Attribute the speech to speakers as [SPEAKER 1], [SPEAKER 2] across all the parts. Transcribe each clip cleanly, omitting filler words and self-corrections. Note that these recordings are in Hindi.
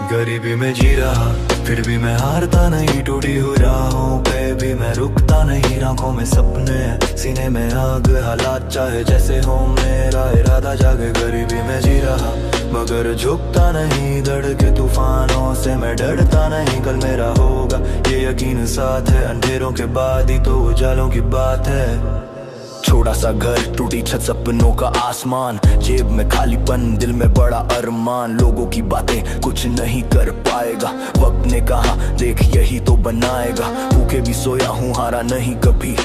[SPEAKER 1] गरीबी में जी रहा फिर भी मैं हारता नहीं, टूटी हुई राहों पे भी मैं रुकता नहीं। आंखों में सपने सीने में आग, हालात चाहे जैसे हो मेरा इरादा जागे। गरीबी में जी रहा मगर झुकता नहीं, दर्द के तूफानों से मैं डरता नहीं। कल मेरा होगा ये यकीन साथ है, अंधेरों के बाद ही तो उजालों की बात है। छोटा सा घर, टूटी छत, सपनों का आसमान, जेब में खालीपन, दिल में बड़ा अरमान। लोगों की बातें कुछ नहीं कर पाएगा, वक्त ने कहा देख यही तो बनाएगा। भूखे भी सोया हूँ, हारा नहीं कभी,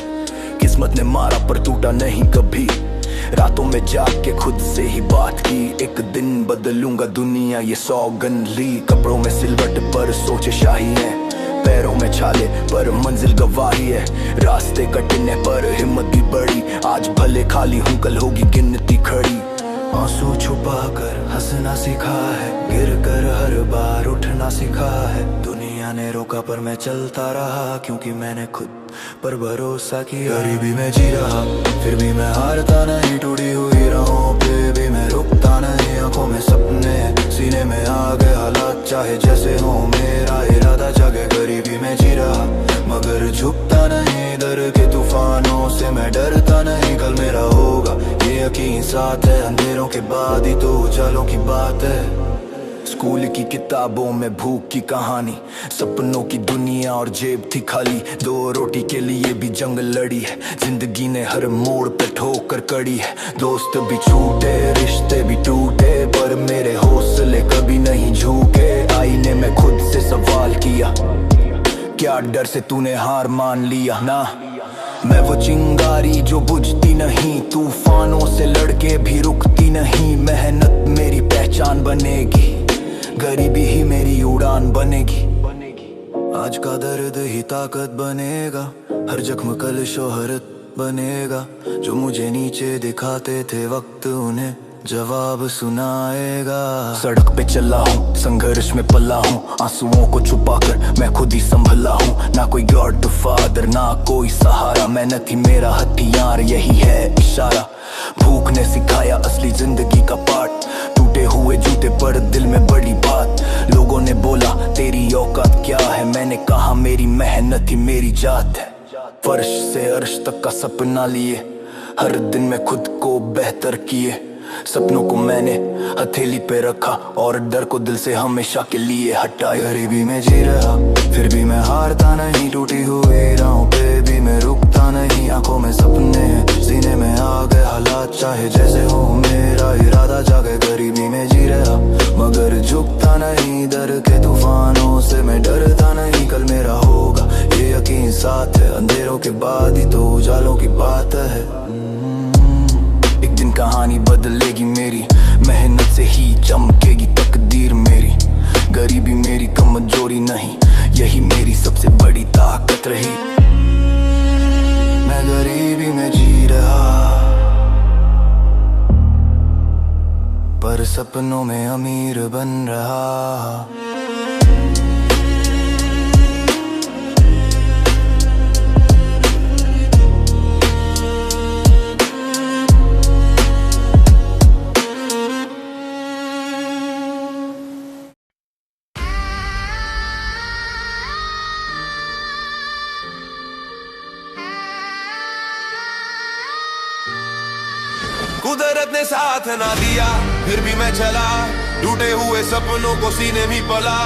[SPEAKER 1] किस्मत ने मारा पर टूटा नहीं कभी। रातों में जाग के खुद से ही बात की, एक दिन बदलूंगा दुनिया ये सौगंध ली। कपड़ों में सिलवट पर सोचे शाही है, पैरों में छाले पर मंजिल गवाही है। रास्ते कटने पर हिम्मत भी बढ़ी, आज भले खाली हूँ कल होगी गिनती खड़ी। आंसू छुपा कर हंसना सीखा है, गिर कर हर बार उठना सीखा है। दुनिया ने रोका पर मैं चलता रहा, क्योंकि मैंने खुद पर भरोसा किया। गरीबी में जी रहा फिर भी मैं हारता नहीं, टूटी हुई राहों पे भी मैं रुकता नहीं। आंखों में सपने सीने में आग, हालात चाहे जैसे हो मेरा इरादा जागे। गरीबी में जी रहा मगर झुकता नहीं, दर के तूफानों से मैं डरता नहीं। कल मेरा होगा ये यकीन साथ है, अंधेरों के बाद ही तो उजालों की बात है। स्कूल की किताबों में भूख की कहानी, सपनों की दुनिया और जेब थी खाली। दो रोटी के लिए भी जंग लड़ी है, जिंदगी ने हर मोड़ पे ठोकर कड़ी है। दोस्त भी छूटे रिश्ते भी टूटे, पर मेरे हौसले कभी नहीं झुके। आईने में खुद से सवाल किया, क्या डर से तूने हार मान लिया ना। मैं वो चिंगारी जो बुझती नहीं, तूफानों से लड़के भी रुकती नहीं। मेहनत मेरी पहचान बनेगी, गरीबी ही मेरी उड़ान बनेगी। आज का दर्द ही ताकत बनेगा, हर जख्म कल शोहरत बनेगा। जो मुझे नीचे दिखाते थे वक्त उन्हें जवाब सुनाएगा। सड़क पे चला हूँ, संघर्ष में पला हूँ, आंसुओं को छुपाकर मैं खुद ही संभला हूँ। ना कोई गॉड फादर ना कोई सहारा, मेहनत ही मेरा हथियार यही है इशारा। भूख ने सिखाया असली जिंदगी का पाठ, टूटे हुए जूते पर दिल में बड़ी बात। लोगों ने बोला तेरी औकात क्या है, मैंने कहा मेरी मेहनत ही मेरी जात है। फर्श से अर्श तक का सपना लिए, हर दिन में खुद को बेहतर किए। सपनों को मैंने हथेली पे रखा और डर को दिल से हमेशा के लिए हटाया। गरीबी में जी रहा फिर भी मैं हारता नहीं, टूटी हुई राहों पे भी मैं रुकता नहीं। आंखों में सपने सीने में आग, हालात चाहे जैसे हो मेरा इरादा जागे। गरीबी में जी रहा मगर झुकता नहीं, डर के तूफानों से मैं डरता नहीं। कल मेरा होगा ये यकीन साथ है, अंधेरों के बाद ही तो उजालों की बात है। एक दिन कहानी बदलेगी मेरी, मेहनत से ही चमकेगी तकदीर मेरी। गरीबी मेरी कमजोरी नहीं, यही मेरी सबसे बड़ी ताकत रही। मैं गरीबी में जी रहा पर सपनों में अमीर बन रहा।
[SPEAKER 2] कुदरत ने साथ ना दिया फिर भी मैं चला, टूटे हुए सपनों को सीने में पला।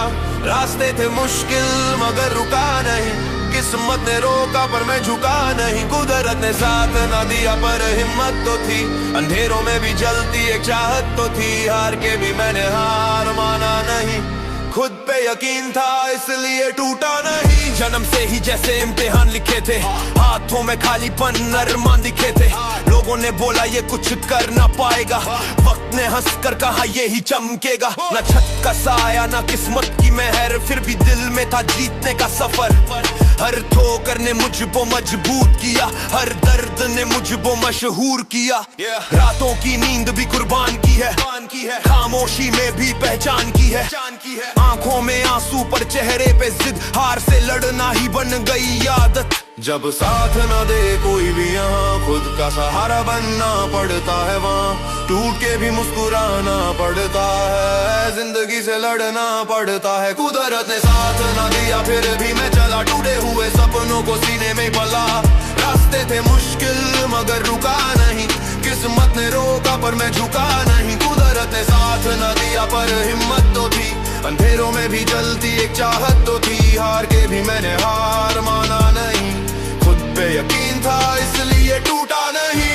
[SPEAKER 2] रास्ते थे मुश्किल मगर रुका नहीं, किस्मत ने रोका पर मैं झुका नहीं। कुदरत ने साथ ना दिया पर हिम्मत तो थी, अंधेरों में भी जलती एक चाहत तो थी। हार के भी मैंने हार माना नहीं, खुद पे यकीन था इसलिए टूटा नहीं। जन्म से ही जैसे इम्तिहान लिखे थे, हाथों में खालीपन अरमान दिखे थे। लोगों ने बोला ये कुछ कर ना पाएगा, वक्त ने हंस कर कहा ये ही चमकेगा। ना छत का साया ना किस्मत की मेहर, फिर भी दिल में था जीतने का सफर। हर ठोकर ने मुझको मजबूत किया, हर दर्द ने मुझको मशहूर किया। रातों की नींद भी कुर्बान की है, खामोशी में भी पहचान की है। आंखों में आंसू पर चेहरे पे जिद, हार से लड़ना ही बन गई आदत। जब साथ न दे कोई भी यहाँ, खुद का सहारा बनना पड़ता है वहाँ। टूट के भी मुस्कुराना पड़ता है, जिंदगी से लड़ना पड़ता है। कुदरत ने साथ न दिया फिर भी मैं चला, टूटे हुए सपनों को सीने में पला। रास्ते थे मुश्किल मगर रुका नहीं, किस्मत ने रोका पर मैं झुका नहीं। कुदरत ने साथ न दिया पर हिम्मत तो थी, अंधेरों में भी जलती एक चाहत तो थी। हार के भी मैंने हार माना नहीं, खुद पे यकीन था इसलिए टूटा नहीं।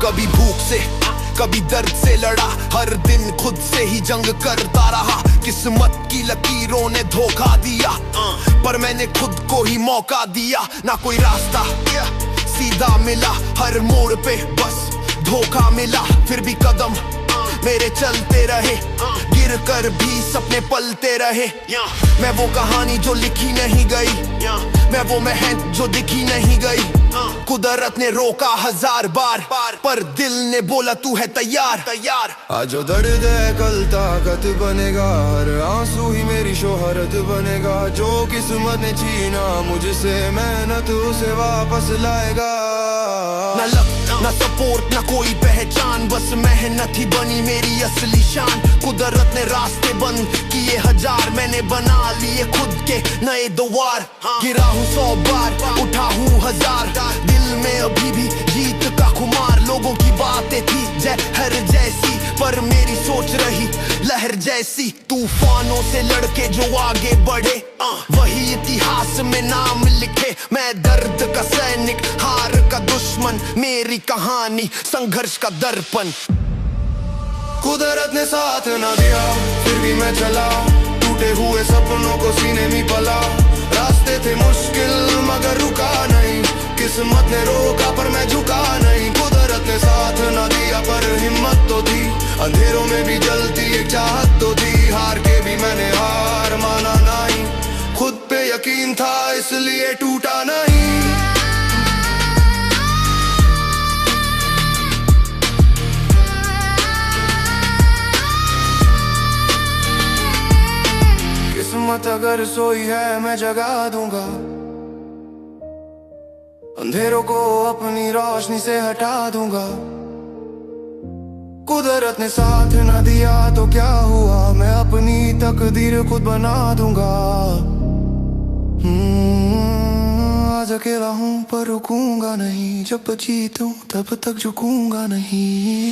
[SPEAKER 2] कभी भूख से कभी दर्द से लड़ा, हर दिन खुद से ही जंग करता रहा। किस्मत की लकीरों ने धोखा दिया, पर मैंने खुद को ही मौका दिया। ना कोई रास्ता सीधा मिला, हर मोड़ पे बस धोखा मिला। फिर भी कदम मेरे चलते रहे, गिर कर भी सपने पलते रहे। मैं वो कहानी जो लिखी नहीं गई, मैं वो मेहनत जो दिखी नहीं गई। कुदरत ने रोका 1000 बार, पर दिल ने बोला तू है तैयार। आज जो दर्द है कल ताकत बनेगा, हर आंसू ही मेरी शोहरत बनेगा। जो किस्मत ने छीना मुझसे मेहनत उसे वापस लाएगा। ना लक ना सपोर्ट ना कोई पहचान, बस मेहनत ही बनी मेरी असली शान। कुदरत ने रास्ते बंद किए 1000, मैंने बना लिए खुद के नए द्वार। गिरा हूँ 100 बार, उठा हूँ 1000, दिल में अभी भी जीत का खुमार। लोगों की बातें थी जहर जैसी, पर मेरी सोच रही लहर जैसी। तूफानों से लड़के जो आगे बढ़े, वही इतिहास में नाम लिखे। मैं दर्द का सैनिक, हार का दुश्मन, मेरी कहानी संघर्ष का दर्पण। कुदरत ने साथ न दिया फिर भी मैं चला, टूटे हुए सपनों को सीने में पला। रास्ते थे मुश्किल मगर रुका नहीं, किस्मत ने रोका पर मैं झुका नहीं। कुदरत ने साथ न दिया पर हिम्मत तो थी, अंधेरों में भी जलती एक चाहत तो थी। हार के भी मैंने हार माना नहीं, खुद पे यकीन था इसलिए टूटा नहीं। किस्मत अगर सोई है मैं जगा दूंगा, अंधेरों को अपनी रोशनी से हटा दूंगा। कुदरत ने साथ न दिया तो क्या हुआ, मैं अपनी तकदीर खुद बना दूंगा। आज अकेला हूँ पर रुकूंगा नहीं, जब जीतूं तब तक झुकूंगा नहीं।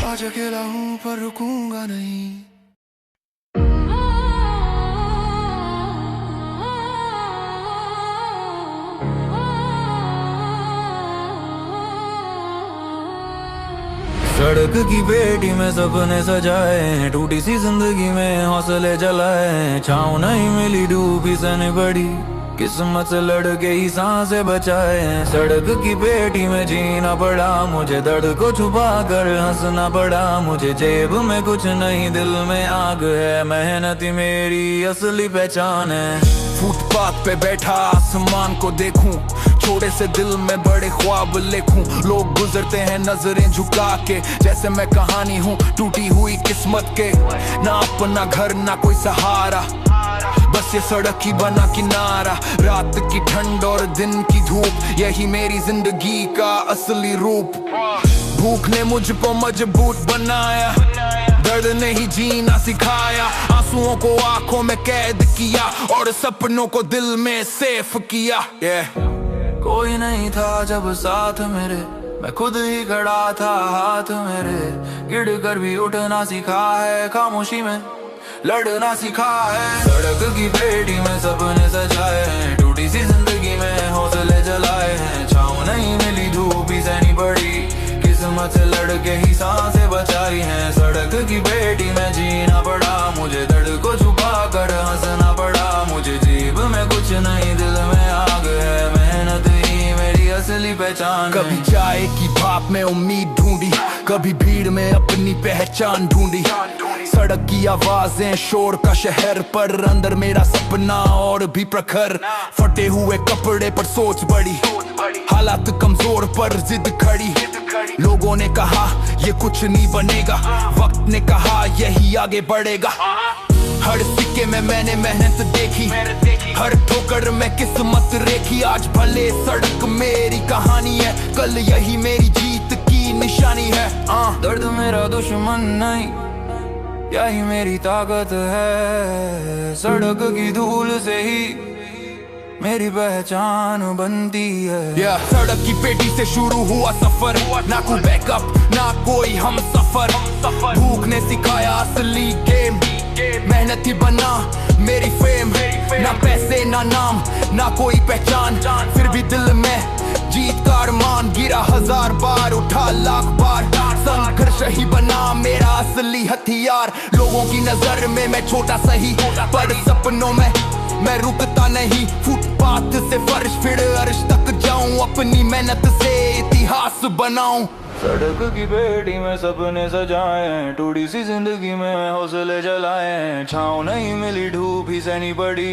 [SPEAKER 2] आज अकेला हूँ पर रुकूंगा नहीं।
[SPEAKER 1] सड़क की पेटी में सपने सजाए, टूटी सी जिंदगी में हौसले जलाए। छाँव नहीं मिली डूबी सन बड़ी, किस्मत से लड़के ही सांसें बचाए। सड़क की पेटी में जीना पड़ा मुझे, दर्द को छुपा कर हंसना पड़ा मुझे। जेब में कुछ नहीं दिल में आग है, मेहनत ही मेरी असली पहचान है।
[SPEAKER 2] फुटपाथ पे बैठा आसमान को देखूं, छोटे से दिल में बड़े ख्वाब लिखूं। लोग गुजरते हैं नजरें झुका के, जैसे मैं कहानी हूँ टूटी हुई किस्मत के। ना अपना घर ना कोई सहारा, बस ये सड़क ही बना किनारा। रात की ठंड और दिन की धूप, यही मेरी जिंदगी का असली रूप। भूख ने मुझको मजबूत बनाया, दर्द ने ही जीना सिखाया। आंसुओं को आंखों में कैद किया और सपनों को दिल में सेफ किया।
[SPEAKER 1] कोई नहीं था जब साथ मेरे, मैं खुद ही खड़ा था हाथ मेरे। गिर कर भी उठना सीखा है, खामोशी में लड़ना सीखा है। सड़क की पेटी में सपने सजाए हैं, टूटी सी जिंदगी में हौसले जलाए हैं। छाँव नहीं मिली धूप ही सहनी पड़ी, किस्मत से लड़के ही सांसें बचाई हैं। सड़क की पेटी में जीना पड़ा मुझे, दर्द को छुपा कर हंसना पड़ा मुझे। जेब में कुछ नहीं दिल में आग है, मेहनत ही मेरी असली पहचान।
[SPEAKER 2] कभी चाय की भाप में उम्मीद ढूंढी, कभी भीड़ में अपनी पहचान ढूंढी।
[SPEAKER 3] सड़क की आवाजें, शोर का शहर पर अंदर मेरा सपना और भी प्रखर। फटे हुए कपड़े पर सोच बड़ी, हालात कमजोर पर जिद खड़ी। लोगों ने कहा ये कुछ नहीं बनेगा, वक्त ने कहा यही आगे बढ़ेगा। हर सिक्के में मैंने मेहनत देखी, हर ठोकर में किस्मत रेखी। आज भले सड़क मेरी कहानी है, कल यही मेरी जीत की निशानी है। दर्द मेरा दुश्मन नहीं, यही मेरी ताकत है। सड़क की धूल से ही मेरी पहचान बनती है। सड़क की पेटी से शुरू हुआ सफर, ना कोई बैकअप ना कोई हम सफर। भूख ने सिखाया असली गेम, मेहनत ही बना मेरी फेम। ना पैसे ना नाम ना कोई पहचान, फिर भी दिल में जीत का अरमान। गिरा 1000 बार, उठा लाख बार, संघर्ष ही बना मेरा असली हथियार। लोगों की नजर में मैं छोटा सही, पर सपनों में मैं रुकता नहीं। फुटपाथ से फर्श फिर अर्श तक जाऊं, अपनी मेहनत से इतिहास बनाऊं। सड़क की पेटी में सपने सजाए, टूटी सी जिंदगी में हौसले जलाए। छाँव नहीं मिली, धूप ही सहनी पड़ी,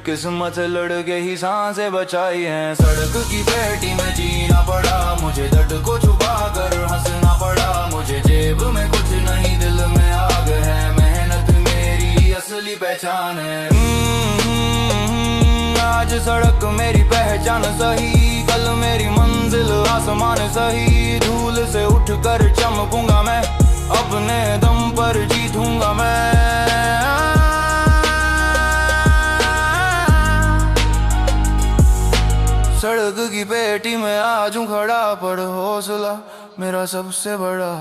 [SPEAKER 3] किस्मत से लड़ के ही सांसें बचाई हैं। सड़क की पेटी में जीना पड़ा, मुझे दर्द को छुपा कर हंसना पड़ा। मुझे जेब में कुछ नहीं, दिल में आग है, मेहनत मेरी असली पहचान है। आज सड़क मेरी पहचान सही, कल मेरी मंजिल आसमान सही। धूल से उठकर चमकूंगा मैं, अपने दम पर जीतूंगा मैं। सड़क की पेटी में आज हूँ खड़ा, पर हौसला मेरा सबसे बड़ा।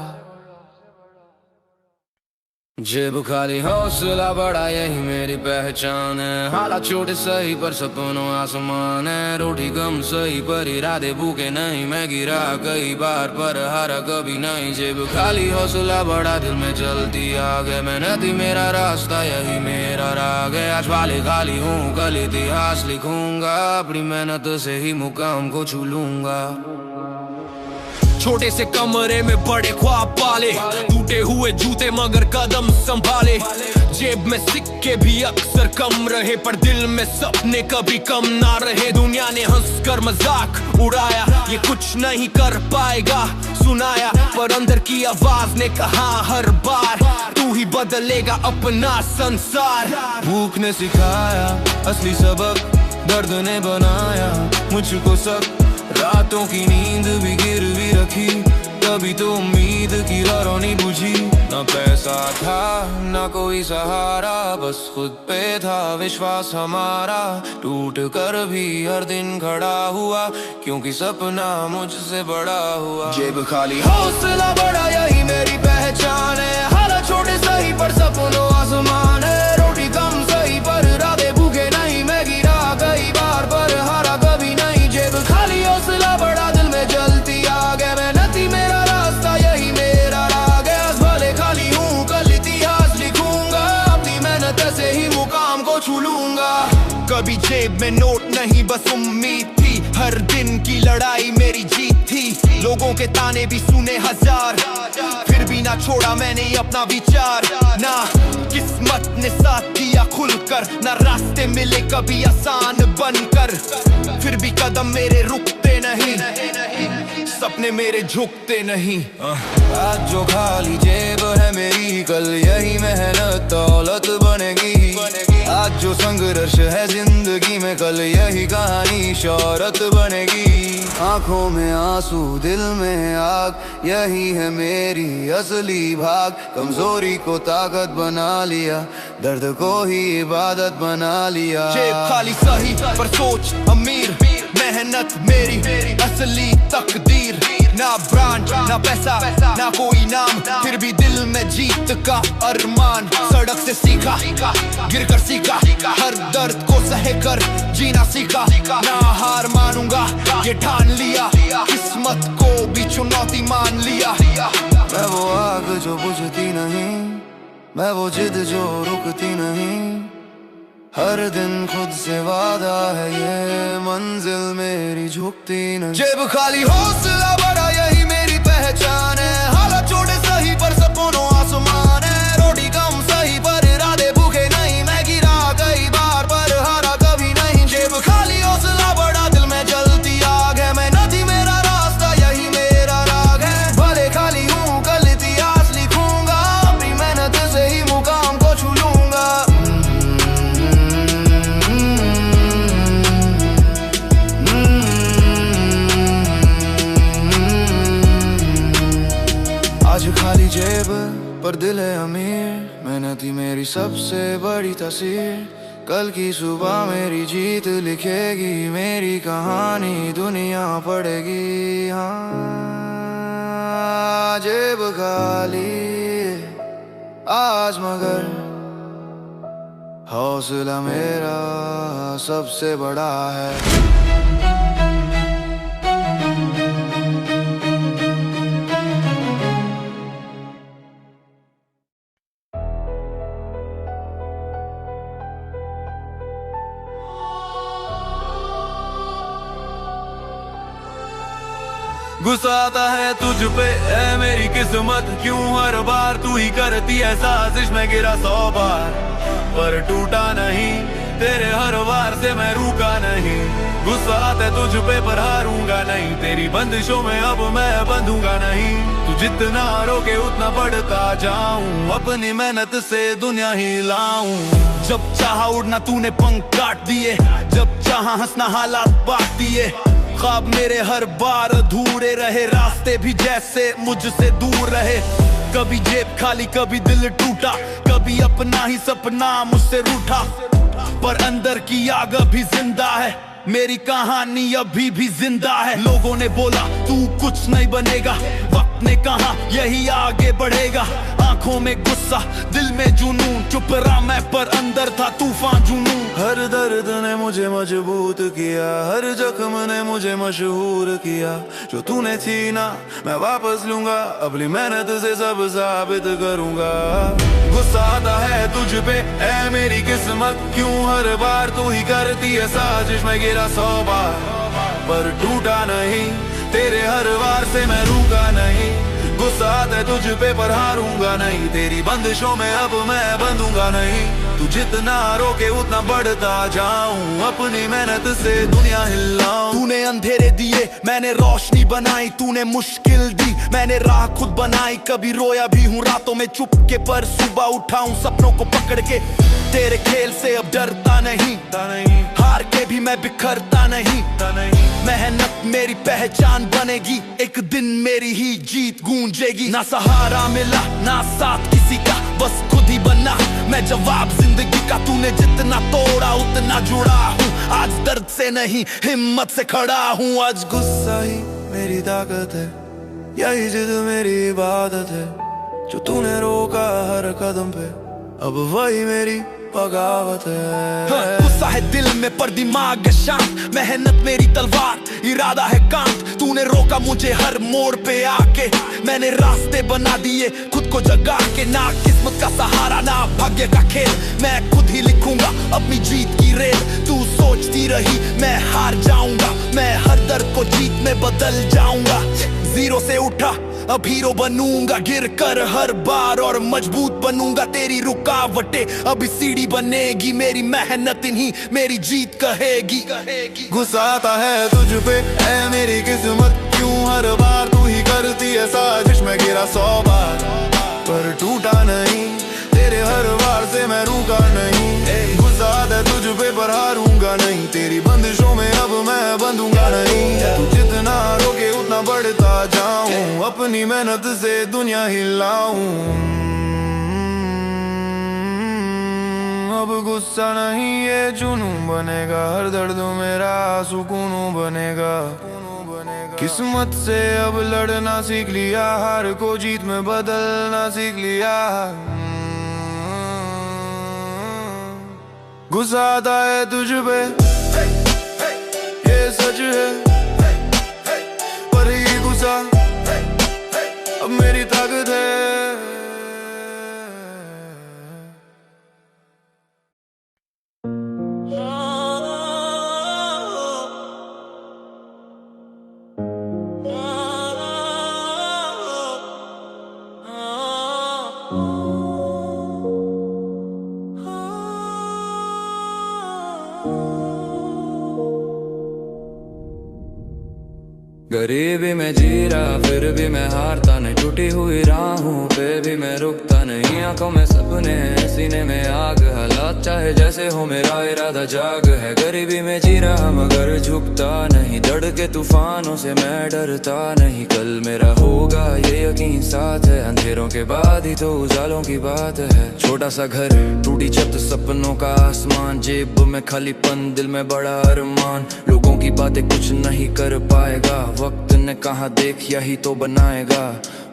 [SPEAKER 3] जेब खाली हौसला बड़ा, यही मेरी पहचान है। हालात छोटे सही पर सपनों आसमान है। रोटी कम सही पर इरादे भूखे नहीं, मैं गिरा कई बार पर हारा कभी नहीं। जेब खाली हौसला बड़ा, दिल में जलती आग है। मेहनत ही मेरा रास्ता, यही मेरा राग है। आज वाले खाली हूँ, कल इतिहास लिखूंगा, अपनी मेहनत से ही मुकाम को छू लूंगा। छोटे से कमरे में बड़े ख्वाब पाले, टूटे हुए जूते मगर कदम संभाले। जेब में सिक्के भी अक्सर कम रहे, पर दिल में सपने कभी कम ना रहे। दुनिया ने हंसकर मजाक उड़ाया, ये कुछ नहीं कर पाएगा सुनाया, पर अंदर की आवाज ने कहा हर बार, तू ही बदलेगा अपना संसार। भूख ने सिखाया असली सबक, दर्द ने बनाया मुझको सब। रातों की नींद भी गिरवी रखी, तभी तो उम्मीद की रोशनी बुझी। न पैसा था न कोई सहारा, बस खुद पे था विश्वास हमारा। टूट कर भी हर दिन खड़ा हुआ, क्योंकि सपना मुझसे बड़ा हुआ। जेब खाली हौसला बड़ा, यही मेरी पहचान है। हालात छोटे सही पर सपनों आसमान है। रोटी कम सही पर इरादे भूखे नहीं, मैं गिरा कई बार पर हारा कभी नहीं। जेब खाली हौसला बड़ा, दिल में जलती आग है। मेहनत ही मेरा रास्ता, यही मेरा राग है। आज भले खाली हूँ, कल इतिहास लिखूंगा, अपनी मेहनत से ही मुकाम को छू लूंगा। कभी जेब में नोट नहीं, बस उम्मीद थी, हर दिन की लड़ाई मेरी जीत थी। लोगों के ताने भी सुने 1000, फिर भी ना छोड़ा मैंने अपना विचार। ना किस्मत ने साथ दिया खुलकर, ना रास्ते मिले कभी आसान बनकर, फिर भी कदम मेरे रुकते नहीं, सपने मेरे झुकते नहीं। आज जो खाली जेब है मेरी, कल यही मेहनत दौलत बनेगी। आज जो संघर्ष है जिंदगी में, कल यही कहानी शौहरत बनेगी। आंखों में आंसू, दिल में आग, यही है मेरी असली भाग। कमजोरी को ताकत बना लिया, दर्द को ही इबादत बना लिया। जेब खाली सही पर सोच अमीर, मेहनत मेरी असली तकदीर। ना ब्रांड ना पैसा ना कोई नाम, फिर भी दिल में जीत का अरमान। सड़क से सीखा, गिर कर सीखा, हर दर्द को सह कर जीना सीखा। ना हार मानूंगा ये ठान लिया, किस्मत को भी चुनौती मान लिया। मैं वो आग जो बुझती नहीं, मैं वो जिद जो रुकती नहीं। हर दिन खुद से वादा है, ये मंजिल मेरी झुकती नहीं। जेब खाली हौसला बड़ा, यही मेरी पहचान है। हालात छोटे सही पर सपनों आसमान है। रोटी कम
[SPEAKER 4] खाली जेब पर दिल है अमीर, मेहनत ही मेरी सबसे बड़ी तस्वीर। कल की सुबह मेरी जीत लिखेगी, मेरी कहानी दुनिया पढ़ेगी। हाँ जेब खाली आज मगर हौसला मेरा सबसे बड़ा है।
[SPEAKER 1] गुस्सा आता है तुझ पे है मेरी किस्मत, क्यों हर बार तू ही करती है साजिश। मैं गिरा 100 बार पर टूटा नहीं, तेरे हर वार से मैं रुका नहीं। गुस्सा आता है तुझ पे पर हारूंगा नहीं, तेरी बंदिशों में अब मैं बंधूंगा नहीं। तू जितना रोके उतना बढ़ता जाऊं, अपनी मेहनत से दुनिया हिलाऊं। जब चाहा उड़ना तूने पंख काट दिए, जब चाहा हंसना हालात बांट दिए। ख्वाब मेरे हर बार अधूरे रहे, रास्ते भी जैसे मुझसे दूर रहे। कभी जेब खाली कभी दिल टूटा, कभी अपना ही सपना मुझसे रूठा। पर अंदर की आग अभी जिंदा है, मेरी कहानी अभी भी जिंदा है। लोगों ने बोला तू कुछ नहीं बनेगा, वक्त ने कहा यही आगे बढ़ेगा। आंखों में गुस्सा दिल में जुनून, चुप रहा मैं पर अंदर था तूफान जुनून।
[SPEAKER 4] हर दर्द ने मुझे मजबूत किया, हर जख्म ने मुझे मशहूर किया। जो तूने छीना मैं वापस लूंगा, अपनी मेहनत से सब साबित करूंगा। गुस्सा आता है तुझ पे ऐ मेरी किस्मत, क्यों हर बार तू ही करती है साजिश। मैं गिरा 100 बार पर टूटा नहीं, तेरे हर वार से मैं रुका नहीं। गुस्सा आता है तुझ पे पर हारूंगा नहीं, तेरी बंदिशों में अब मैं बंधूंगा नहीं। तू जितना रोके उतना बढ़ता जाऊं, अपनी मेहनत से दुनिया हिलाऊं।
[SPEAKER 3] तूने अंधेरे दिए मैंने रोशनी बनाई, तूने मुश्किल दी मैंने राह खुद बनाई। कभी रोया भी हूँ रातों में चुपके, पर सुबह उठाऊं सपनों को पकड़ के। तेरे खेल से अब डरता नहीं, हार के भी मैं बिखरता नहीं। मेहनत मेरी पहचान बनेगी, एक दिन मेरी ही जीत गूंजेगी। ना सहारा मिला ना साथ किसी का, बस खुद ही बना मैं जवाब जिंदगी का। तूने जितना तोड़ा उतना जुड़ा हूँ, आज दर्द से नहीं हिम्मत से खड़ा हूँ। आज
[SPEAKER 4] गुस्सा ही मेरी ताकत है, यही जिद मेरी इबादत है। जो तूने रोका हर कदम पे, अब वही मेरी बगावत है।
[SPEAKER 3] गुस्सा है दिल में पर दिमाग है शांत, मेहनत मेरी तलवार इरादा है कांत। तूने रोका मुझे हर मोड़ पे आके, मैंने रास्ते बना दिए खुद को जगा के। ना किस्मत का सहारा ना भाग्य का खेल, मैं खुद ही लिखूंगा अपनी जीत की रेल। तू सोचती रही मैं हार जाऊंगा, मैं हर दर्द को जीत में बदल जाऊंगा। जीरो से उठा अब हीरो बनूंगा, गिर कर हर बार और मजबूत बनूंगा। तेरी रुकावटें अभी सीढ़ी बनेगी, मेरी मेहनत इन्हीं मेरी जीत कहेगी।
[SPEAKER 4] गुस्सा आता है तुझ पे ऐ मेरी किस्मत, क्यों हर बार तू ही करती है साजिश। मैं गिरा 100 बार पर टूटा नहीं, तेरे हर वार से मैं रुका नहीं। गुस्सा आता है तुझ पे पर हारूंगा नहीं, तेरी बंदिशों में अब मैं बंधूंगा नहीं। तू जितना रोके उतना बढ़ता जाऊं, अपनी मेहनत से दुनिया हिलाऊं। अब गुस्सा नहीं ये जुनून बनेगा, हर दर्द मेरा सुकून बनेगा। किस्मत से अब लड़ना सीख लिया, हार को जीत में बदलना सीख लिया। गुस्सा आता है तुझ पे ये सच है, पर ये गुस्सा अब मेरी ताकत है।
[SPEAKER 1] गरीबी में जी रहा फिर भी मैं हारता नहीं, टूटी हुई राहों पे भी मैं रुकता नहीं। आंखों में सपने हैं, सीने में आग, हालात चाहे जैसे हो मेरा इरादा जाग है। गरीबी में जी रहा मगर झुकता नहीं, दर्द के तूफानों से मैं डरता नहीं। कल मेरा होगा ये यकीन साथ है, अंधेरों के बाद ही तो उजालों की बात है। छोटा सा घर, टूटी छत, सपनों का आसमान, जेब में खालीपन, दिल में बड़ा अरमान। लोगों की बातें कुछ नहीं कर पाएगा, वक्त ने कहा देख यही तो बनाएगा।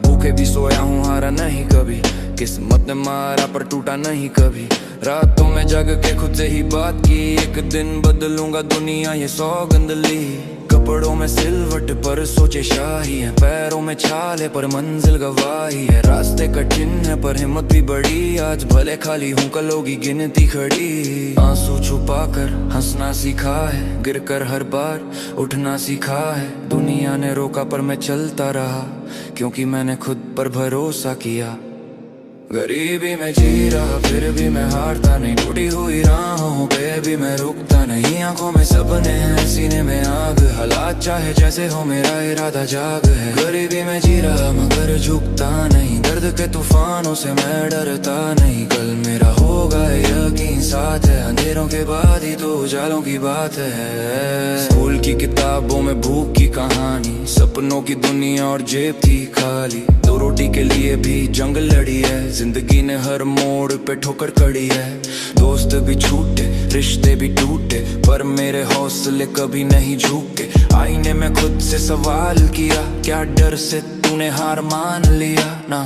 [SPEAKER 1] भूखे भी सोया हूँ, हारा नहीं कभी, किस्मत ने मारा पर टूटा नहीं कभी। रातों में जग के खुद से ही बात की, एक दिन बदलूंगा दुनिया ये सौगंध ली। कपड़ों में सिलवट पर सोचे शाही है, पैरों में छाले पर मंजिल गवाही है। रास्ते कठिन है पर हिम्मत भी बड़ी, आज भले खाली हूँ कल होगी गिनती खड़ी। आंसू छुपा कर हंसना सीखा है, गिर कर हर बार उठना सीखा है। दुनिया ने रोका पर मैं चलता रहा, क्योंकि मैंने खुद पर भरोसा किया। गरीबी में जी रहा फिर भी मैं हारता नहीं, टूटी हुई राहों पे भी मैं रुकता नहीं। आंखों में सपने हैं, सीने में आग, हालात चाहे जैसे हो मेरा इरादा जाग है। गरीबी में जी रहा मगर झुकता नहीं, दर्द के तूफानों से मैं डरता नहीं। कल मेरा होगा यकीन साथ है, अंधेरों के बाद ही तो उजालों की बात है। स्कूल की किताबों में भूख की कहानी, सपनों की दुनिया और जेब थी खाली। दो रोटी के लिए भी जंग लड़ी है, जिंदगी ने हर मोड़ पे ठोकर कड़ी है। दोस्त भी छूटे, रिश्ते भी टूटे, पर मेरे हौसले कभी नहीं झुके। आईने में खुद से सवाल किया, क्या डर से तूने हार मान लिया ना।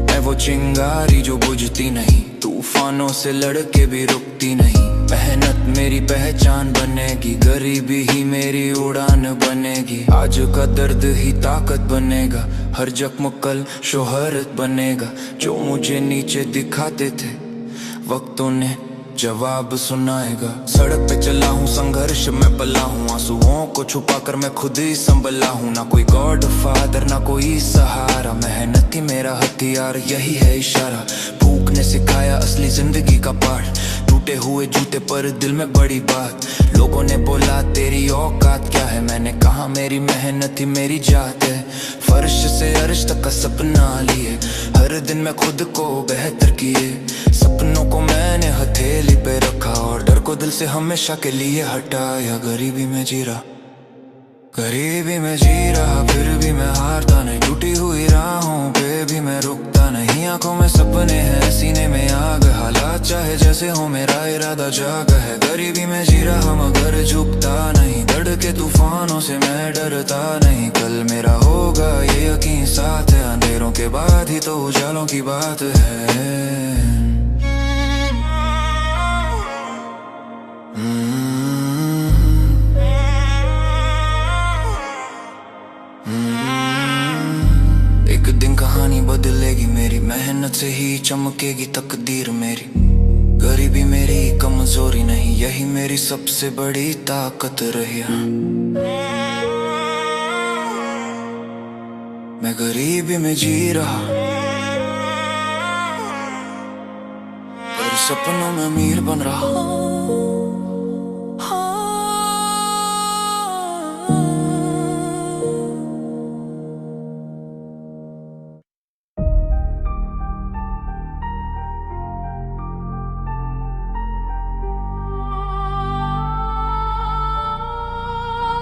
[SPEAKER 1] मैं वो चिंगारी जो बुझती नहीं, तूफानों से लड़के भी रुकती नहीं। मेहनत मेरी पहचान बनेगी, गरीबी ही मेरी उड़ान बनेगी। आज का दर्द ही ताकत बनेगा, हर जख्म कल शोहरत बनेगा। जो मुझे नीचे दिखाते थे वक्तों ने जवाब सुनाएगा। सड़क पे चला हूँ, संघर्ष में पला हूँ, आंसुओं को छुपा कर मैं खुद ही संभला हूँ। ना कोई गॉड फादर ना कोई सहारा, मेहनत ही मेरा हथियार यही है इशारा। भूख ने सिखाया असली जिंदगी का पाठ, टूटे हुए जूते पर दिल में बड़ी बात। लोगों ने बोला तेरी औकात क्या है, मैंने कहा मेरी मेहनत ही मेरी जात है। फर्श से अर्श तक का सपना लिए, हर दिन मैं खुद को बेहतर किए। सपनों को मैंने हथेली पे रखा और डर को दिल से हमेशा के लिए हटाया। गरीबी में जी रहा, गरीबी में जी रहा फिर भी मैं हारता नहीं, टूटी हुई राहों पे भी मैं रुकता नहीं। आंखों में सपने हैं, सीने में आग, हालात चाहे जैसे हो मेरा इरादा जाग है। गरीबी में जी रहा मगर झुकता नहीं, दर्द के तूफानों से मैं डरता नहीं। कल मेरा होगा ये यकीन साथ है, अंधेरों के बाद ही तो उजालों की बात है। एक दिन कहानी बदलेगी मेरी, मेहनत से ही चमकेगी तकदीर मेरी। गरीबी मेरी कमजोरी नहीं, यही मेरी सबसे बड़ी ताकत रही। मैं गरीबी में जी रहा पर सपनों में अमीर बन रहा।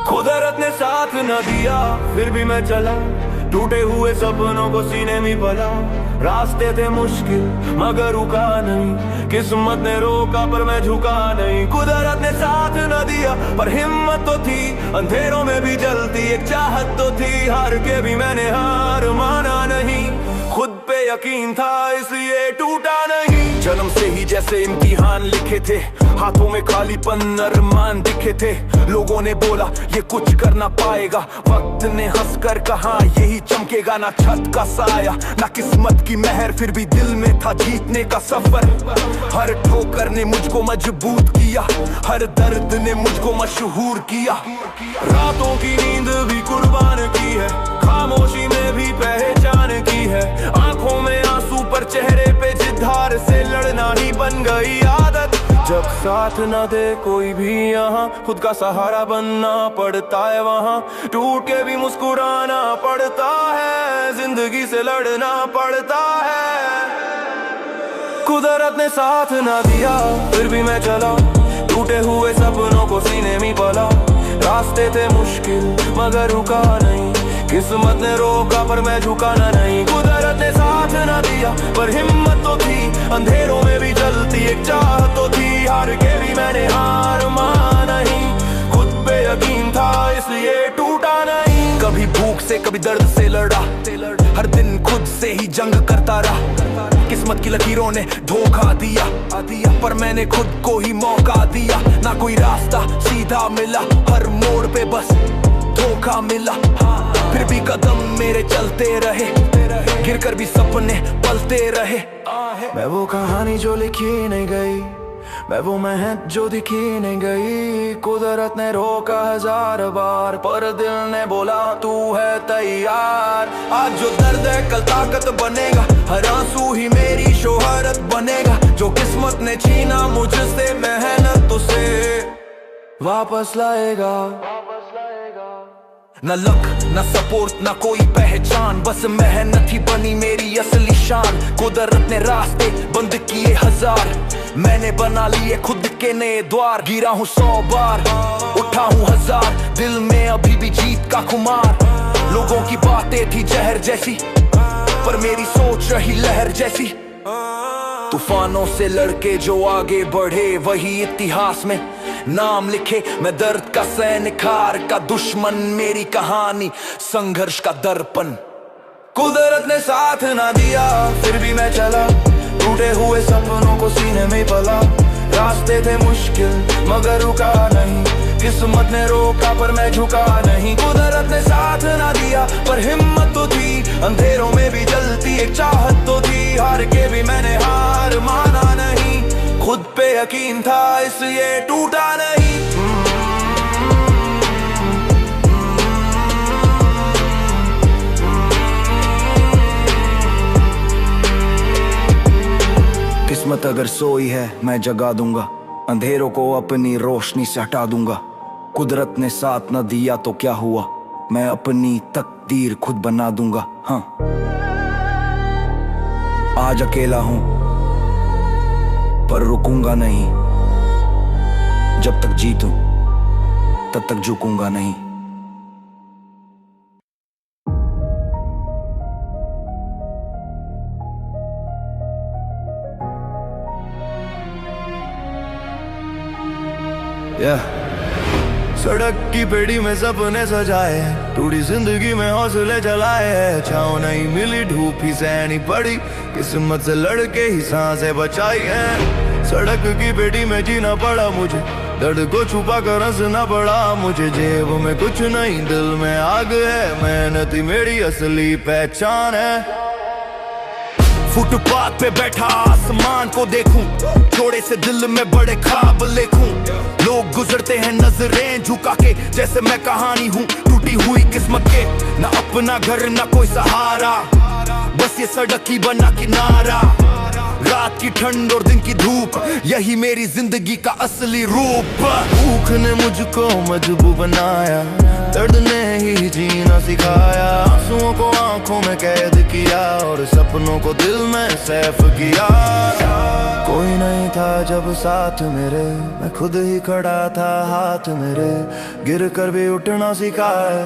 [SPEAKER 4] कुदरत ने साथ न दिया फिर भी मैं चला, टूटे हुए सपनों को सीने में पला। रास्ते थे मुश्किल मगर रुका नहीं, किस्मत ने रोका पर मैं झुका नहीं। कुदरत ने साथ न दिया पर हिम्मत तो थी, अंधेरों में भी जलती एक चाहत तो थी। हार के भी मैंने हार माना नहीं, खुद पे यकीन था इसलिए टूटा नहीं। जन्म से ही जैसे इम्तिहान लिखे थे, हाथों में खालीपन अरमान दिखे थे। लोगों ने बोला ये कुछ कर ना पाएगा, वक्त ने हंसकर कहा यही चमकेगा। ना छत का साया ना किस्मत की मेहर, फिर भी दिल में था जीतने का सफर। हर ठोकर ने मुझको मजबूत किया, हर दर्द ने मुझको मशहूर किया। रातों की नींद भी कुर्बान की है, खामोशी में भी पहचान की है। आंखों में आंसू पर चेहरे पे जिद्दार से लड़ना ही बन गई आदत। जब साथ न दे कोई भी यहाँ, खुद का सहारा बनना पड़ता है वहाँ। टूट के भी मुस्कुराना पड़ता है, जिंदगी से लड़ना पड़ता है। कुदरत ने साथ न दिया फिर भी मैं चला, टूटे हुए सपनों को सीने में पला। रास्ते थे मुश्किल मगर रुका नहीं, किस्मत ने रोका पर मैं झुकाना नहीं। कुदरत ने साथ न दिया पर हिम्मत तो थी, अंधेरों में भी जलती एक चाहत तो थी। हार के भी मैंने हार माना नहीं, खुद पे यकीन था इसलिए टूटा नहीं। कभी भूख से कभी दर्द से लड़ा, हर दिन खुद से ही जंग करता रहा। किस्मत की लकीरों ने धोखा दिया, पर मैंने खुद को ही मौका दिया। ना कोई रास्ता सीधा मिला, हर मोड़ पे बस धोखा मिला। फिर भी कदम मेरे चलते रहे, गिर कर भी सपने पलते रहे। मैं वो कहानी जो लिखी नहीं गई, मैं वो मेहनत जो दिखी नहीं गई। कुदरत ने रोका 1000 बार पर दिल ने बोला तू है तैयार। आज जो दर्द है कल ताकत बनेगा, हर आंसू ही मेरी शोहरत बनेगा। जो किस्मत ने छीना मुझसे मेहनत उसे वापस लाएगा। न लक न सपोर्ट न कोई पहचान, बस मेहनत ही बनी मेरी असली शान। कुदरत ने रास्ते बंद किए 1000, मैंने बना लिए खुद के नए द्वार। गिरा हूँ 100 बार, उठा हूँ 1000, दिल में अभी भी जीत का खुमार। लोगों की बातें थी जहर जैसी, पर मेरी सोच रही लहर जैसी। तूफानों से लड़के जो आगे बढ़े वही इतिहास में नाम लिखे। मैं दर्द का सैनिक, हार का दुश्मन, मेरी कहानी संघर्ष का दर्पण। कुदरत ने साथ ना दिया फिर भी मैं चला, टूटे हुए सपनों को सीने में पला। रास्ते थे मुश्किल मगर रुका नहीं, किस्मत ने रोका पर मैं झुका नहीं। कुदरत ने साथ ना दिया पर हिम्मत तो थी, अंधेरों में भी जलती एक चाहत तो थी। हार के भी मैंने हार माना नहीं, खुद पे यकीन था इसलिए टूटा नहीं। किस्मत अगर सोई है मैं जगा दूंगा, अंधेरों को अपनी रोशनी से हटा दूंगा। कुदरत ने साथ न दिया तो क्या हुआ, मैं अपनी तकदीर खुद बना दूंगा। हाँ, आज अकेला हूं पर रुकूंगा नहीं, जब तक जीतूं तब तक झुकूंगा नहीं। सड़क की पेड़ी में सपने सजाए हैं, टूटी जिंदगी में हौसले जलाए हैं। छाँव नहीं मिली धूप ही सहनी पड़ी, किस्मत से लड़के ही सांसें बचाई हैं। सड़क की पेड़ी में जीना पड़ा मुझे, दर्द को छुपा कर हंसना पड़ा मुझे। जेब में कुछ नहीं दिल में आग है, मेहनत ही मेरी असली पहचान है।
[SPEAKER 3] फुटपाथ पे बैठा आसमान को देखूं, थोड़े से दिल में बड़े ख्वाब लिखूं। लोग गुजरते हैं नजरें झुका के, जैसे मैं कहानी हूँ टूटी हुई किस्मत के। ना अपना घर ना कोई सहारा, बस ये सड़क ही बना किनारा। रात की ठंड और दिन की धूप, यही मेरी जिंदगी का असली रूप।
[SPEAKER 4] भूख ने मुझको मजबूर बनाया, दर्द ने ही जीना सिखाया। आंसुओं को आंखों में कैद किया और सपनों को दिल में सैफ किया। कोई नहीं था जब साथ मेरे, मैं खुद ही खड़ा था हाथ मेरे। गिर कर भी उठना सीखा है,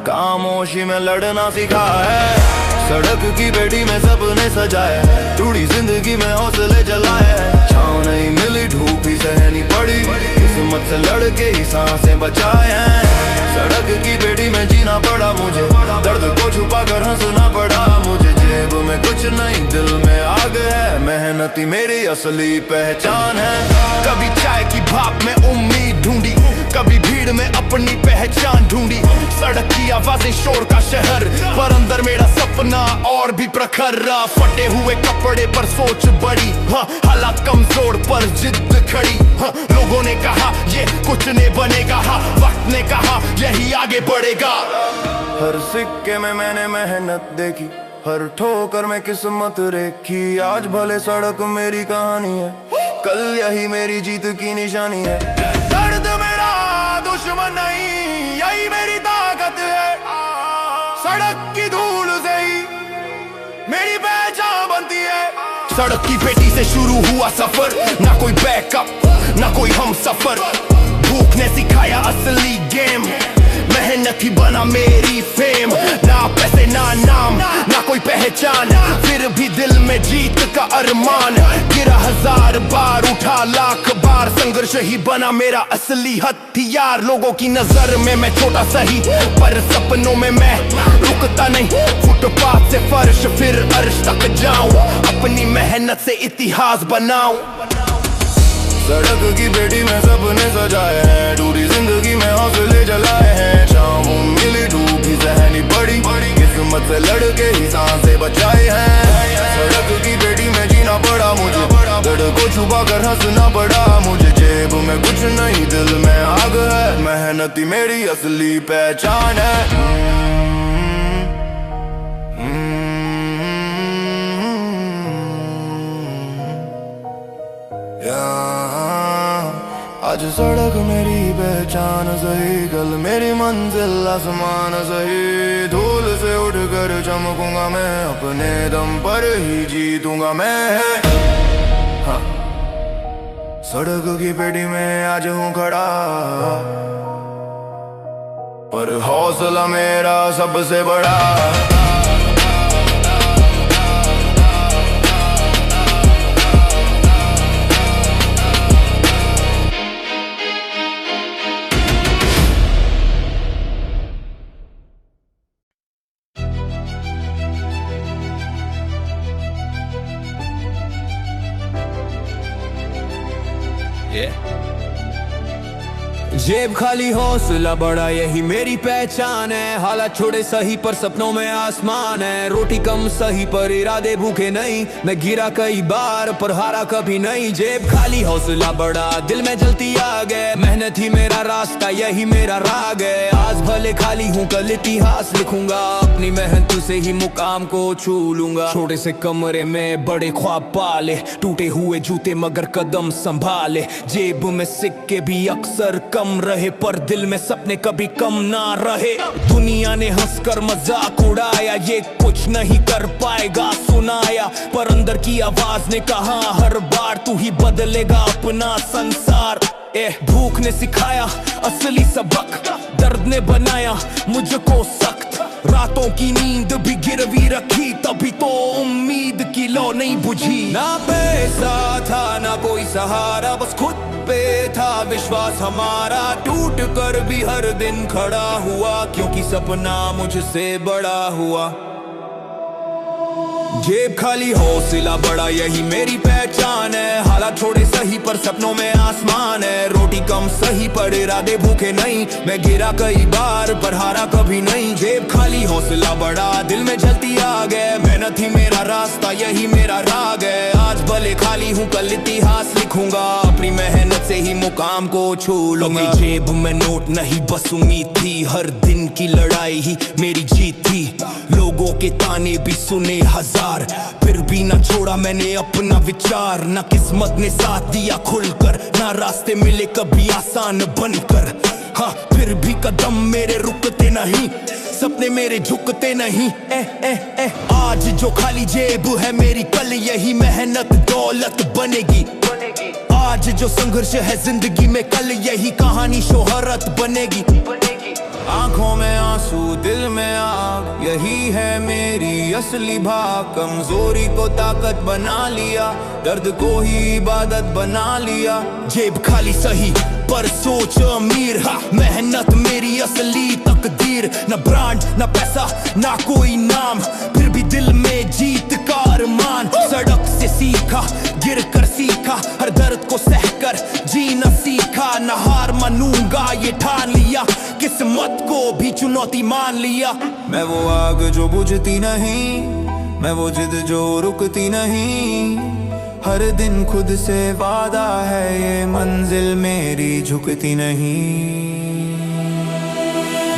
[SPEAKER 4] खामोशी में लड़ना सीखा है। सड़क की बेड़ी में सपने सजाए, टूटी जिंदगी में हौसले जलाए। छाँव नहीं मिली धूप ही सहनी पड़ी, किस्मत से लड़के ही सांसें बचाए हैं। सड़क की बेड़ी में जीना पड़ा मुझे, दर्द को छुपा कर हंसना पड़ा मुझे। जेब में कुछ नहीं दिल में आग है, मेहनत ही मेरी असली पहचान है।
[SPEAKER 3] कभी चाय की भाप में उम्मीद ढूंढी, कभी भीड़ में अपनी पहचान ढूंढी। सड़क की आवाजें शोर का शहर, पर अंदर मेरा सपना और भी प्रखर। फटे हुए कपड़े पर सोच बड़ी, हाँ, हालात कमजोर पर जिद खड़ी। हाँ, लोगों ने कहा ये कुछ नहीं बनेगा, हाँ, वक्त ने कहा यही आगे बढ़ेगा।
[SPEAKER 4] हर सिक्के में मैंने मेहनत देखी, हर ठोकर में किस्मत रेखी। आज भले सड़क मेरी कहानी है, कल यही मेरी जीत की निशानी है। दर्द मेरा दुश्मन नहीं, यही मेरी ताकत है। सड़क की धूल से ही मेरी पहचान बनती है।
[SPEAKER 3] सड़क की पेटी से शुरू हुआ सफर, ना कोई बैकअप ना कोई हम सफर। भूख ने सिखाया असली गेम, मेहनत ही बना मेरी फेम। ना पैसे ना नाम ना कोई पहचान, फिर भी दिल में जीत का अरमान। गिरा 1000 बार उठा लाख बार, संघर्ष ही बना मेरा असली हथियार। लोगों की नजर में मैं छोटा सही, पर सपनों में मैं रुकता नहीं। फुटपाथ से फर्श फिर अर्श तक जाऊं, अपनी मेहनत से इतिहास बनाऊं।
[SPEAKER 4] सड़क की पेटी में सपने सजाए हैं, टूटी जिंदगी में हौसले जलाए हैं। शाम मिली डूबी सहनी पड़ी, किस्मत से लड़के ही सांसें बचाए हैं। सड़क की पेटी में जीना पड़ा मुझे, दर्द को छुपा कर हंसना पड़ा मुझे। जेब में कुछ नहीं, दिल में आग है, मेहनत ही मेरी असली पहचान है। आज सड़क मेरी पहचान सही, कल मेरी मंजिल आसमान सही। धूल से उठकर चमकूंगा मैं, अपने दम पर ही जीतूंगा मैं। हाँ। सड़क की पेटी में आज हूँ खड़ा, पर हौसला मेरा सबसे बड़ा।
[SPEAKER 3] जेब खाली हौसला बड़ा, यही मेरी पहचान है। हालात छोड़े सही पर सपनों में आसमान है। रोटी कम सही पर इरादे भूखे नहीं, मैं गिरा कई बार पर हारा कभी नहीं। जेब खाली हौसला बड़ा, दिल में जलती आग है। मेहनत ही मेरा रास्ता, यही मेरा राग है। आज भले खाली हूँ, कल इतिहास लिखूंगा। अपनी मेहनत से ही मुकाम को छू लूंगा। छोटे से कमरे में बड़े ख्वाब पाले, टूटे हुए जूते मगर कदम संभाले। जेब में सिक्के भी अक्सर कम रहे, पर दिल में सपने कभी कम ना रहे। दुनिया ने हंसकर मजाक उड़ाया, ये कुछ नहीं कर पाएगा सुनाया। पर अंदर की आवाज ने कहा हर बार, तू ही बदलेगा अपना संसार। भूख ने सिखाया असली सबक, दर्द ने बनाया मुझको सख्त। रातों की नींद भी गिरवी रखी, तभी तो उम्मीद की लौ नहीं बुझी। ना पैसा था ना कोई सहारा, बस खुद पे था विश्वास हमारा। टूट कर भी हर दिन खड़ा हुआ, क्योंकि सपना मुझसे बड़ा हुआ। जेब खाली हौसला बड़ा, यही मेरी पहचान है। हालात छोड़े सही पर सपनों में आसमान है। रोटी कम सही पर इरादे भूखे नहीं, मैं गिरा कई बार पर हारा कभी नहीं। जेब खाली हौसला बड़ा, दिल में जलती आग है। मेहनत ही मेरा रास्ता, यही मेरा राग है। आज भले खाली हूँ, कल इतिहास लिखूंगा। अपनी मेहनत से ही मुकाम को छू लूंगा। जेब में नोट नहीं बस उम्मीद थी, हर दिन की लड़ाई ही मेरी जीत थी। लोगों के ताने भी सुने हजार, फिर भी ना छोड़ा मैंने अपना विचार। ना किस्मत ने साथ दिया खुलकर, ना रास्ते मिले कभी आसान बनकर। हाँ, फिर भी कदम मेरे रुकते नहीं, सपने मेरे झुकते नहीं। आज जो खाली जेब है मेरी, कल यही मेहनत दौलत बनेगी। आज जो संघर्ष है जिंदगी में, कल यही कहानी शोहरत बनेगी।
[SPEAKER 4] आंखों में आंसू, दिल में आग, यही है मेरी असली भाग। कमजोरी को ताकत बना लिया, दर्द को ही इबादत बना लिया।
[SPEAKER 3] जेब खाली सही पर सोच अमीर, मेहनत मेरी असली तकदीर। न ब्रांड न पैसा ना कोई नाम, फिर भी दिल में जीत का अरमान। सड़क से सीखा, गिर कर सीखा, हर दर्द को सहकर जीना सीखा। न हार मानूंगा ये ठान लिया, किस्मत को भी चुनौती मान लिया।
[SPEAKER 4] मैं वो आग जो बुझती नहीं, मैं वो जिद जो रुकती नहीं। हर दिन खुद से वादा है, ये मंजिल मेरी झुकती नहीं।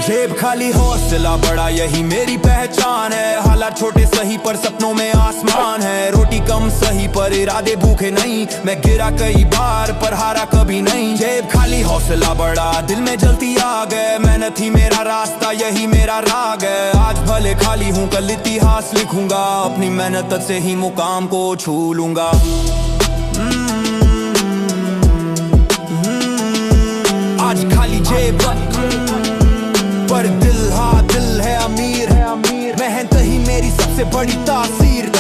[SPEAKER 3] जेब खाली हौसला बड़ा, यही मेरी पहचान है। हालात छोटे सही पर सपनों में आसमान है। रोटी कम सही पर पर इरादे भूखे नहीं। मैं गिरा कई बार पर हारा कभी नहीं। जेब खाली हौसला बड़ा, दिल में जलती आग है। मेहनत ही मेरा रास्ता, यही मेरा राग है। आज भले खाली हूँ, कल इतिहास लिखूंगा। अपनी मेहनत से ही मुकाम को छू लूंगा। आज खाली जेब पर दिल, हाँ दिल है अमीर। मेहनत ही मेरी सबसे बड़ी तासीर।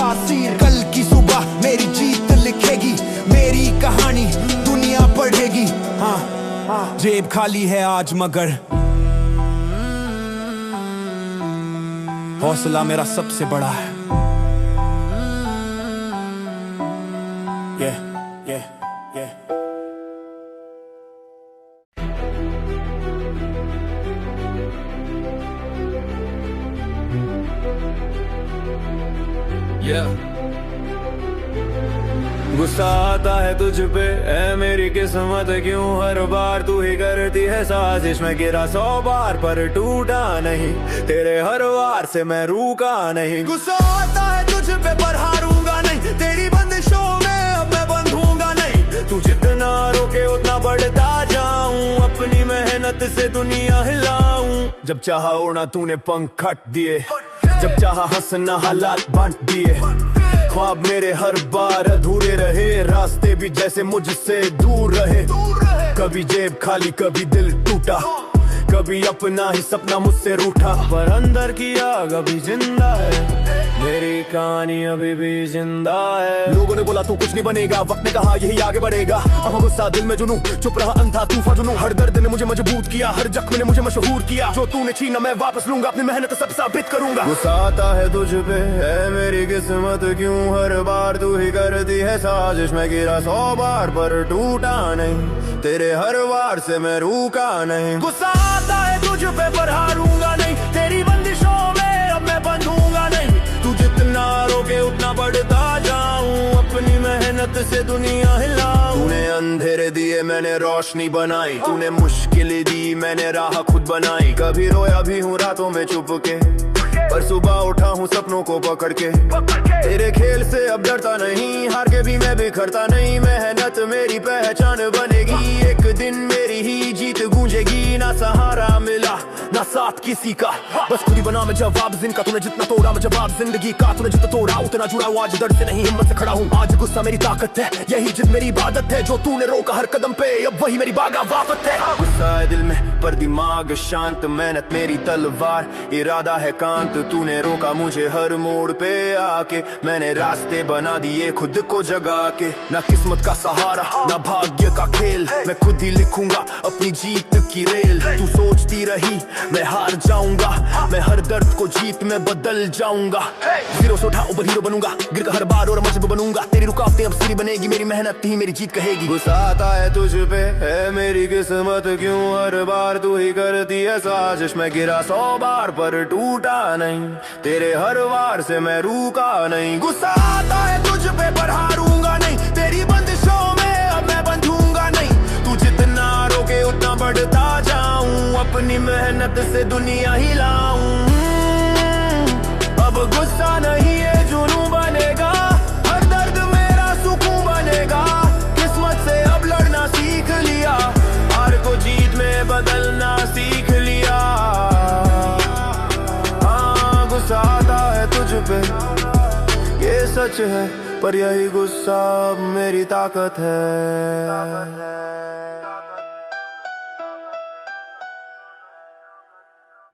[SPEAKER 3] कल की सुबह मेरी जीत लिखेगी, मेरी कहानी दुनिया पढ़ेगी। हाँ जेब खाली है आज मगर हौसला मेरा सबसे बड़ा है। yeah.
[SPEAKER 4] गुस्सा आता है तुझ पे ऐ मेरी किस्मत, क्यों हर बार तू ही करती है साजिश। मैं गिरा 100 बार पर टूटा नहीं, तेरे हर वार से मैं रुका नहीं। गुस्सा आता है तुझ पे पर हारूंगा नहीं, तेरी बंदिशों में अब मैं बंधूंगा नहीं। तू जितना रोके उतना बढ़ता जाऊं, अपनी मेहनत से दुनिया हिलाऊं। जब चाहा उड़ना तूने पंख खट दिए, जब चाहा हंसना हालात बांट दिए। ख्वाब मेरे हर बार अधूरे रहे, रास्ते भी जैसे मुझसे दूर रहे। कभी जेब खाली, कभी दिल टूटा, कभी अपना ही सपना मुझसे रूठा। पर अंदर की आग अभी जिंदा है, मेरी कहानी अभी भी जिंदा है। लोगों ने बोला तू कुछ नहीं बनेगा, वक्त ने कहा यही आगे बढ़ेगा। अब गुस्सा दिल में जुनूं, चुप रहा अंधा तूफान जुनूं। हर दर्द ने मुझे मजबूत किया, हर जख्म ने मुझे मशहूर किया। जो तूने छीना मैं वापस लूंगा, अपनी मेहनत सब साबित करूंगा। गुस्सा आता है तुझ पे है मेरी किस्मत, क्यों हर बार तू ही करती है साजिश। मैं गिरा 100 बार पर टूटा नहीं, तेरे हर वार से मैं रुका नहीं। गुस्सा आता है तुझ पे पर हारूंगा नहीं, तेरी बंदिशों में अब मैं बंधूंगा नहीं। तू जितना रोके उतना बढ़ता जाऊं, अपनी मेहनत से दुनिया हिलाऊं। तूने अंधेरे दिए, मैंने रोशनी बनाई। तूने मुश्किलें दी, मैंने राह खुद बनाई। कभी रोया भी हूँ रातों में चुप के, पर सुबह उठा हूँ सपनों को पकड़ के। तेरे खेल से अब डरता नहीं, हार के भी मैं बिखरता नहीं। मेहनत मेरी पहचान बनेगी, एक दिन मेरी ही जीत गूंजेगी। ना सहारा मिला ना साथ किसी का, बस खुद ही बना मैं जवाब जिनका। तूने जितना तोड़ा मैं जवाब जिंदगी का, तूने जितना तोड़ा उतना जुड़ा हूँ। आज दर्द से नहीं हिम्मत से खड़ा हूँ, आज गुस्सा मेरी ताकत है, यही जिद मेरी इबादत है। जो तूने रोका हर कदम पे, अब वही मेरी बगावत है। गुस्सा है दिल में पर दिमाग शांत, मेहनत मेरी तलवार, इरादा है कांत। तूने रोका मुझे हर मोड़ पे आके, मैंने रास्ते बना दिए खुद को जगा के। ना किस्मत का सहारा ना भाग्य का खेल, मैं खुद ही लिखूंगा अपनी जीत की रेल। तू सोचती रही मैं हार जाऊंगा, मैं हर दर्द को जीत में बदल जाऊंगा। जीरो से उठा ऊपर हीरो बनूंगा, गिर कर हर बार और मजबूत बनूंगा। तेरी रुकावटें अब सीढ़ी बनेगी, मेरी मेहनत ही मेरी जीत कहेगी। गुस्सा आता है तुझ पे है मेरी किस्मत, क्यों हर बार तू ही करती है साजिश। मैं गिरा 100 बार पर टूटा नहीं, तेरे हर वार से मैं रुका नहीं। गुस्सा आता है तुझ पे पर हारूंगा नहीं, तेरी बंदिशों में अब मैं बंधूंगा नहीं। तू जितना रोके उतना बढ़ता जाऊं, अपनी मेहनत से दुनिया हिलाऊं। अब गुस्सा नहीं है जुनून बनेगा, हर दर्द मेरा सुकून बनेगा। किस्मत से अब लड़ना सीख लिया, हार को जीत में बदलना सीख लिया। हाँ गुस्सा आता है तुझ पे, ये सच है, पर यही गुस्सा अब मेरी ताकत है।